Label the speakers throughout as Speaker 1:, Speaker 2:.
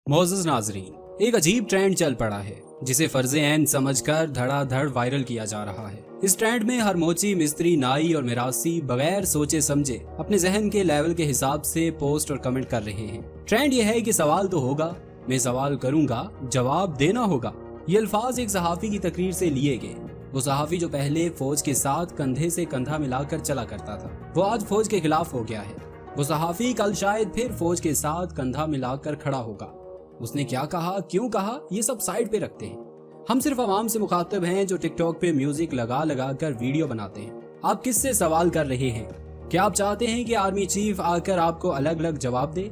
Speaker 1: मोअज़्ज़ज़ नाज़रीन, एक अजीब ट्रेंड चल पड़ा है जिसे फर्ज़े ऐन समझकर धड़ाधड़ वायरल किया जा रहा है। इस ट्रेंड में हर मोची, मिस्त्री, नाई और मिरासी बगैर सोचे समझे अपने जहन के लेवल के हिसाब से पोस्ट और कमेंट कर रहे हैं। ट्रेंड ये है कि सवाल तो होगा, मैं सवाल करूंगा, जवाब देना होगा। ये अल्फाज एक सहाफ़ी की तकरीर से लिए गए। वो सहाफ़ी जो पहले फौज के साथ कंधे से कंधा मिलाकर चला करता था, वो आज फौज के खिलाफ हो गया है। वो सहाफ़ी कल शायद फिर फौज के साथ कंधा मिलाकर खड़ा होगा। उसने क्या कहा, क्यों कहा, ये सब साइड पे रखते हैं। हम सिर्फ आवाम से मुखातिब हैं जो टिकटॉक पे म्यूजिक लगा लगा कर वीडियो बनाते हैं। आप किससे सवाल कर रहे हैं? क्या आप चाहते हैं कि आर्मी चीफ आकर आपको अलग अलग जवाब दे?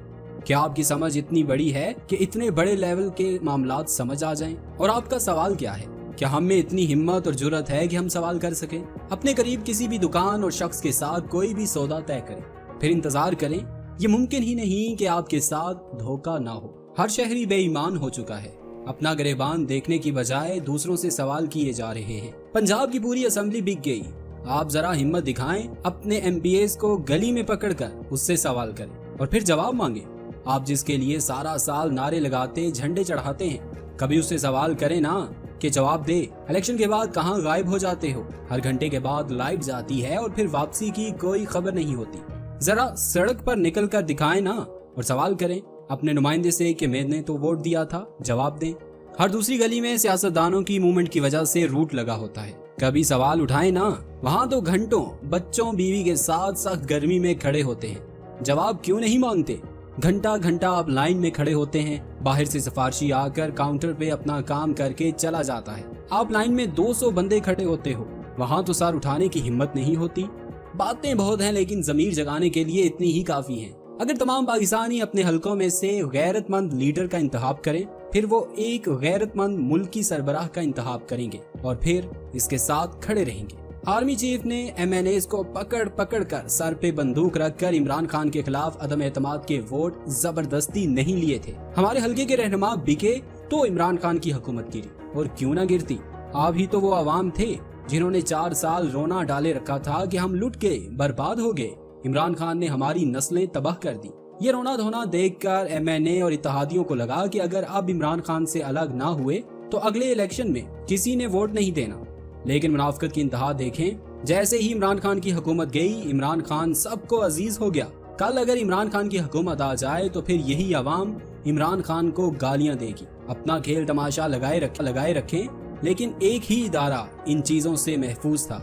Speaker 1: क्या आपकी समझ इतनी बड़ी है कि इतने बड़े लेवल के मामलात समझ आ जाएं? और आपका सवाल क्या है? क्या हम में इतनी हिम्मत और जुर्रत है कि हम सवाल कर सकें? अपने करीब किसी भी दुकान और शख्स के साथ कोई भी सौदा तय करें, फिर इंतजार करें। ये मुमकिन ही नहीं कि आपके साथ धोखा ना हो। हर शहरी बेईमान हो चुका है। अपना गिरबान देखने की बजाय दूसरों से सवाल किए जा रहे हैं। पंजाब की पूरी असेंबली बिक गई। आप जरा हिम्मत दिखाएं, अपने एमपीएस को गली में पकड़कर उससे सवाल करें और फिर जवाब मांगे। आप जिसके लिए सारा साल नारे लगाते, झंडे चढ़ाते हैं, कभी उससे सवाल करें ना कि जवाब दे। इलेक्शन के बाद कहाँ गायब हो जाते हो? हर घंटे के बाद लाइट जाती है और फिर वापसी की कोई खबर नहीं होती। जरा सड़क पर निकल कर दिखाएं ना और सवाल करें अपने नुमाइंदे से कि मैंने तो वोट दिया था, जवाब दें। हर दूसरी गली में सियासतदानों की मूवमेंट की वजह से रूट लगा होता है, कभी सवाल उठाएं ना। वहाँ तो घंटों बच्चों बीवी के साथ सख्त गर्मी में खड़े होते हैं, जवाब क्यों नहीं मांगते? घंटा घंटा आप लाइन में खड़े होते हैं, बाहर से सिफारशी आकर काउंटर पे अपना काम करके चला जाता है। आप लाइन में 200 बंदे खड़े होते हो, वहाँ तो सर उठाने की हिम्मत नहीं होती। बातें बहुत हैं लेकिन जमीर जगाने के लिए इतनी ही काफी हैं। अगर तमाम पाकिस्तानी अपने हलकों में से गैरतमंद लीडर का इंतखाब करें, फिर वो एक गैरतमंद मुल्की सरबराह का इंतखाब करेंगे और फिर इसके साथ खड़े रहेंगे। आर्मी चीफ ने एमएनएस को पकड़ पकड़ कर सर पे बंदूक रखकर इमरान खान के खिलाफ अदम एतमाद के वोट जबरदस्ती नहीं लिए थे। हमारे हलके के रहनुमा बिके तो इमरान खान की हुकूमत गिरी, और क्यों ना गिरती। आप ही तो वो अवाम थे जिन्होंने 4 साल रोना डाले रखा था कि हम लुट गए, बर्बाद हो गए। इमरान खान ने हमारी नस्लें तबाह कर दी। ये रोना धोना देखकर एमएनए और इत्तेहादियों को लगा कि अगर अब इमरान खान से अलग ना हुए तो अगले इलेक्शन में किसी ने वोट नहीं देना। लेकिन मुनाफिकत की इंतहा देखें, जैसे ही इमरान खान की हुकूमत गई, इमरान खान सबको अजीज हो गया। कल अगर इमरान खान की हुकूमत आ जाए तो फिर यही अवाम इमरान खान को गालियां देगी। अपना खेल तमाशा लगाए रखें, लेकिन एक ही इदारा इन चीजों से महफूज था,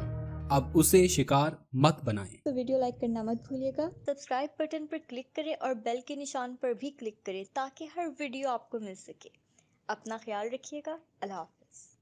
Speaker 1: अब उसे शिकार मत बनाएं।
Speaker 2: तो वीडियो लाइक करना मत भूलिएगा, सब्सक्राइब बटन पर क्लिक करें और बेल के निशान पर भी क्लिक करें ताकि हर वीडियो आपको मिल सके। अपना ख्याल रखिएगा। अल्लाह हाफ़िज़।